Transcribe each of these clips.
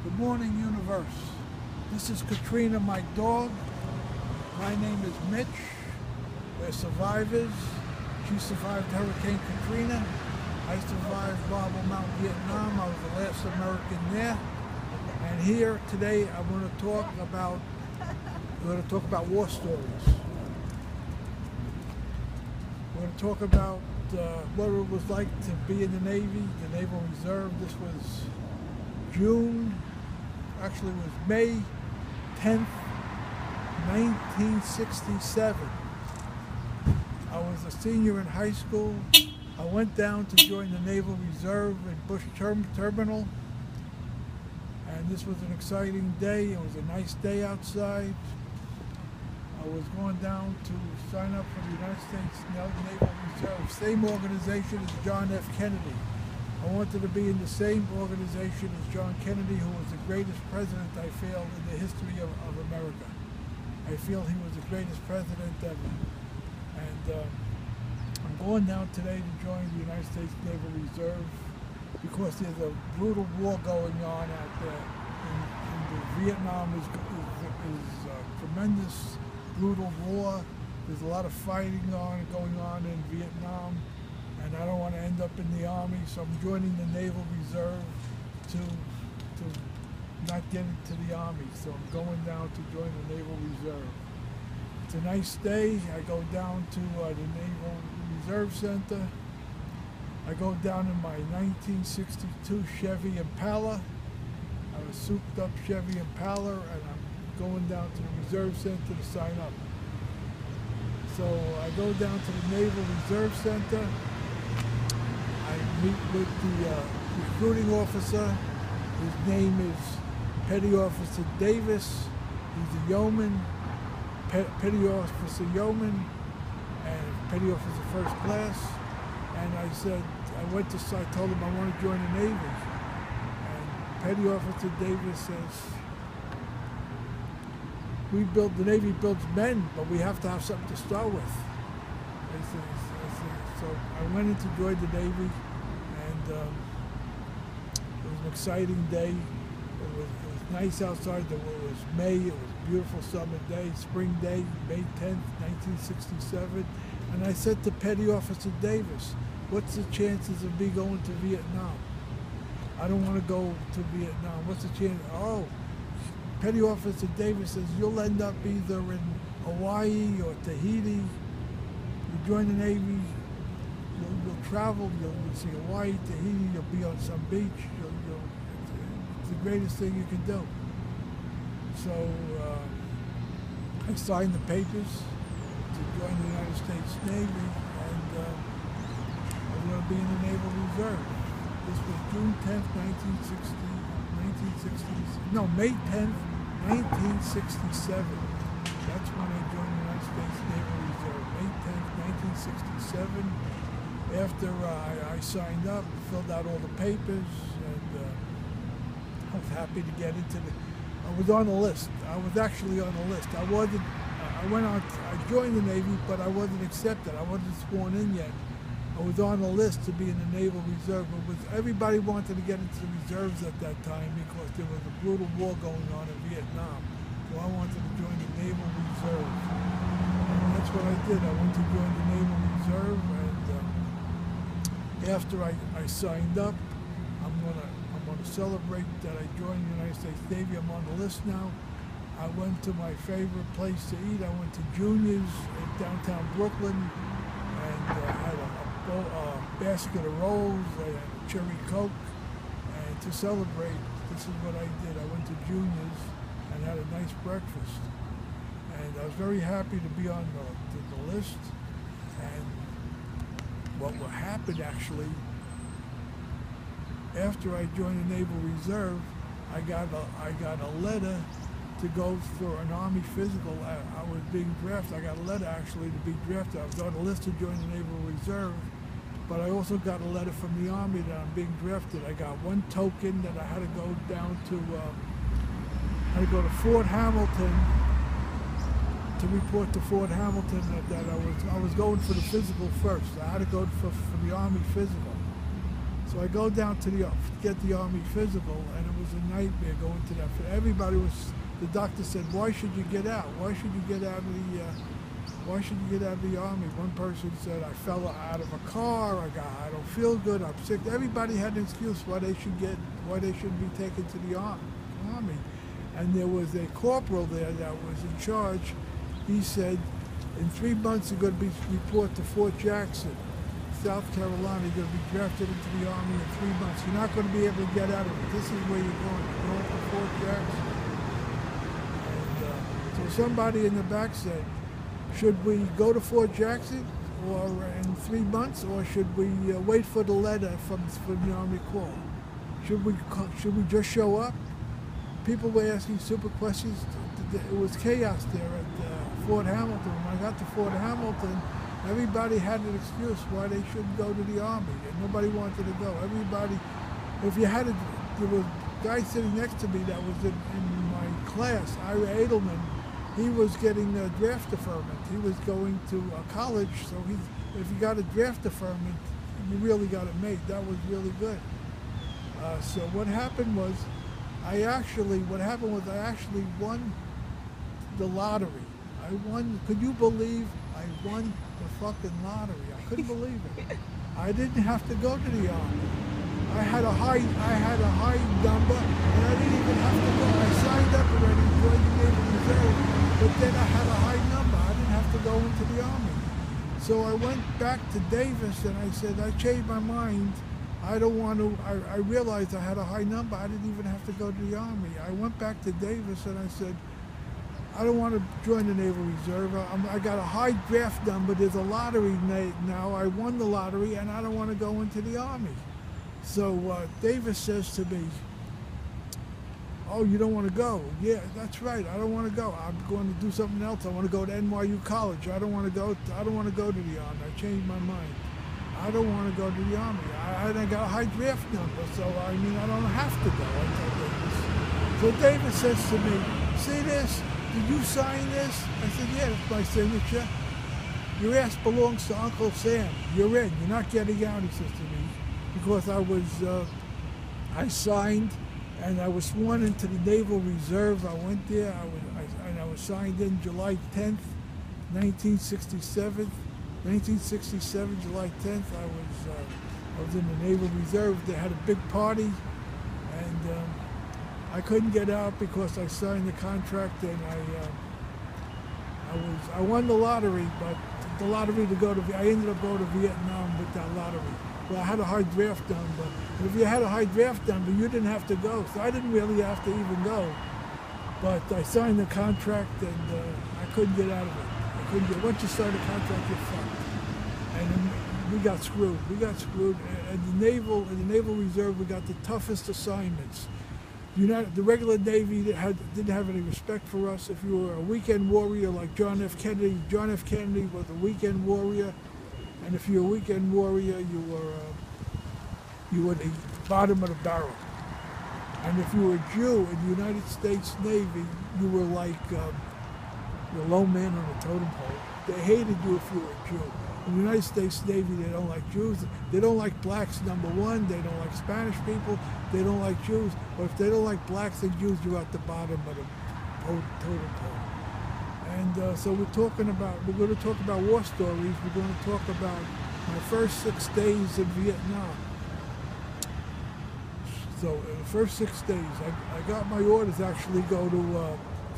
Good morning, universe. This is Katrina, my dog. My name is Mitch. We're survivors. She survived Hurricane Katrina. I survived Marble Mount, Vietnam. I was the last American there. And here today, I'm going to talk about war stories. We're going to talk about what it was like to be in the Navy, the Naval Reserve. This was it was May 10th, 1967. I was a senior in high school. I went down to join the Naval Reserve at Bush Terminal. And this was an exciting day. It was a nice day outside. I was going down to sign up for the United States Naval Reserve, same organization as John F. Kennedy. I wanted to be in the same organization as John Kennedy, who was the greatest president, I feel, in the history of America. I feel he was the greatest president ever. And I'm going down today to join the United States Naval Reserve because there's a brutal war going on out there. And Vietnam is a tremendous, brutal war. There's a lot of fighting going on in Vietnam. And I don't want to end up in the Army, so I'm joining the Naval Reserve to not get into the Army. So I'm going down to join the Naval Reserve. It's a nice day. I go down to the Naval Reserve Center. I go down in my 1962 Chevy Impala. I have a souped up Chevy Impala, and I'm going down to the Reserve Center to sign up. So I go down to the Naval Reserve Center. I meet with the recruiting officer. His name is Petty Officer Davis. He's a yeoman, Petty Officer Yeoman, and Petty Officer First Class. And I told him I want to join the Navy. And Petty Officer Davis says, the Navy builds men, but we have to have something to start with. So I went in to join the Navy, and it was an exciting day. It was nice outside. It was May. It was a beautiful summer day, spring day, May 10th, 1967. And I said to Petty Officer Davis, what's the chances of me going to Vietnam? I don't want to go to Vietnam. What's the chance? Oh, Petty Officer Davis says, you'll end up either in Hawaii or Tahiti. You join the Navy, you'll travel, you'll see Hawaii, Tahiti, you'll be on some beach. It's the greatest thing you can do. So I signed the papers to join the United States Navy, and I was going to be in the Naval Reserve. This was June 10th, May 10th, 1967. That's when I joined the United States Naval Reserve, May 10th, 1967. After I signed up, filled out all the papers, and I was happy to get into I was on the list. I was actually on the list. I joined the Navy, but I wasn't accepted. I wasn't sworn in yet. I was on the list to be in the Naval Reserve. Everybody wanted to get into the reserves at that time because there was a brutal war going on in Vietnam. So I wanted to join the Naval Reserve. And that's what I did. I went to join the Naval Reserve, and after I signed up, I'm gonna celebrate that I joined the United States Navy. I'm on the list now. I went to my favorite place to eat. I went to Junior's in downtown Brooklyn, and had a basket of rolls, I had a cherry Coke, and to celebrate, this is what I did. I went to Junior's and had a nice breakfast. And I was very happy to be on the list. And what happened actually, after I joined the Naval Reserve, I got a letter to go for an Army physical. I was being drafted. I got a letter actually to be drafted. I was on the list to join the Naval Reserve, but I also got a letter from the Army that I'm being drafted. I got one token that I had to go down to, Fort Hamilton to report to Fort Hamilton that I was going for the physical first. I had to go for the Army physical. So I go down to get the Army physical, and it was a nightmare going to that. Everybody was. The doctor said, "Why should you get out? Why should you get out of the? Why should you get out of the Army?" One person said, "I fell out of a car. I don't feel good. I'm sick." Everybody had an excuse why they shouldn't be taken to the Army. And there was a corporal there that was in charge. He said, "In 3 months, you're going to be report to Fort Jackson, South Carolina. You're going to be drafted into the Army in 3 months. You're not going to be able to get out of it. This is where you're going. You're going to Fort Jackson." And so somebody in the back said, "Should we go to Fort Jackson or in 3 months, or should we wait for the letter from the Army Corps? Should we just show up?" People were asking stupid questions. It was chaos there at Fort Hamilton. When I got to Fort Hamilton, everybody had an excuse why they shouldn't go to the Army, and nobody wanted to go. Everybody, there was a guy sitting next to me that was in my class, Ira Edelman. He was getting a draft deferment. He was going to college, so if he got a draft deferment, he really got it made. That was really good. So what happened was, I actually won the lottery. I won. Could you believe I won the fucking lottery? I couldn't believe it. I didn't have to go to the Army. I had a high number, and I didn't even have to go. I signed up already, joined the Naval Reserve, but then I had a high number. I didn't have to go into the Army. So I went back to Davis, and I said, I changed my mind. I don't want to. I realized I had a high number. I didn't even have to go to the Army. I went back to Davis, and I said, I don't want to join the Naval Reserve. I got a high draft number. There's a lottery now. I won the lottery, and I don't want to go into the Army. So Davis says to me, "Oh, you don't want to go?" "Yeah, that's right. I don't want to go. I'm going to do something else. I want to go to NYU College. I don't want to go to the Army. I changed my mind. I don't want to go to the Army. I got a high draft number, so I don't have to go." I told Davis. So Davis says to me, "See this? Did you sign this?" I said, "Yeah, it's my signature." "Your ass belongs to Uncle Sam. You're in. You're not getting out," he says to me, because I signed, and I was sworn into the Naval Reserve. I went there. I was signed in July 10th, 1967. 1967, July 10th, I was in the Naval Reserve. They had a big party, and I couldn't get out because I signed the contract, and I won the lottery, but the lottery I ended up going to Vietnam with that lottery. Well, I had a high draft number. If you had a high draft number, you didn't have to go, so I didn't really have to even go. But I signed the contract, and I couldn't get out of it. Once you sign a contract, you're fucked. And we got screwed. In the Naval Reserve, we got the toughest assignments. The regular Navy didn't have any respect for us. If you were a weekend warrior like John F. Kennedy was a weekend warrior. And if you're a weekend warrior, you were the bottom of the barrel. And if you were a Jew in the United States Navy, you were like the low man on the totem pole. They hated you if you were a Jew. In the United States Navy, they don't like Jews. They don't like blacks, number one. They don't like Spanish people. They don't like Jews. But if they don't like blacks and Jews, you're at the bottom of the totem pole. And so we're going to talk about war stories. We're going to talk about my first 6 days in Vietnam. So in the first 6 days, I got my orders actually to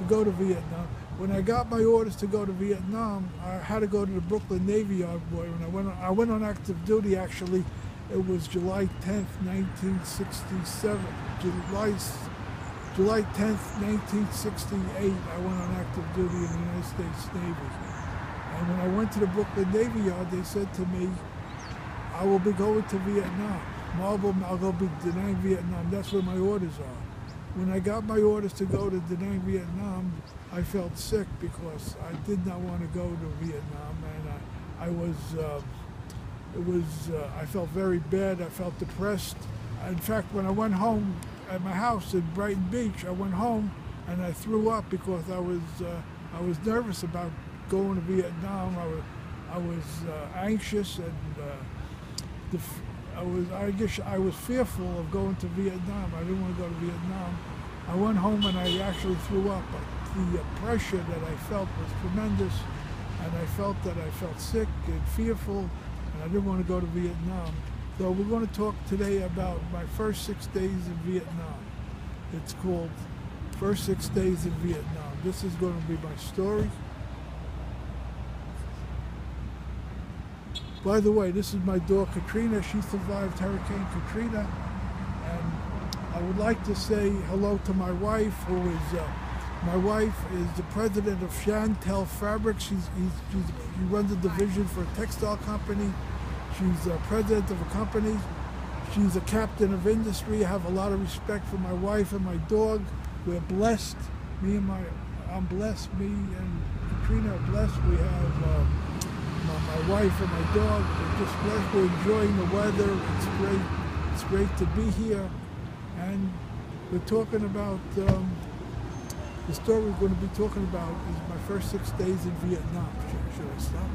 go to Vietnam. When I got my orders to go to Vietnam, I had to go to the Brooklyn Navy Yard. When I went on active duty, actually, it was July 10th, 1967. July 10th, 1968, I went on active duty in the United States Navy. And when I went to the Brooklyn Navy Yard, they said to me, "I will be going to Vietnam. I'll go be denying Vietnam. That's where my orders are." When I got my orders to go to Da Nang, Vietnam, I felt sick because I did not want to go to Vietnam, and I felt very bad. I felt depressed. In fact, when I went home at my house in Brighton Beach, I went home and I threw up because I was nervous about going to Vietnam. I was anxious, and I guess I was fearful of going to Vietnam. I didn't want to go to Vietnam. I went home and I actually threw up. But the pressure that I felt was tremendous, and I felt that I felt sick and fearful, and I didn't want to go to Vietnam. So we're going to talk today about my first 6 days in Vietnam. It's called First 6 Days in Vietnam. This is going to be my story. By the way, this is my dog Katrina. She survived Hurricane Katrina. And I would like to say hello to my wife, who is, my wife is the president of Chantel Fabrics. She runs a division for a textile company. She's the president of a company. She's a captain of industry. I have a lot of respect for my wife and my dog. We're blessed. I'm blessed. Me and Katrina are blessed. We have my wife and my dog. We're just blessed. We're enjoying the weather. It's great. It's great to be here. And we're talking about, the story we're going to be talking about is my first 6 days in Vietnam. Should I stop?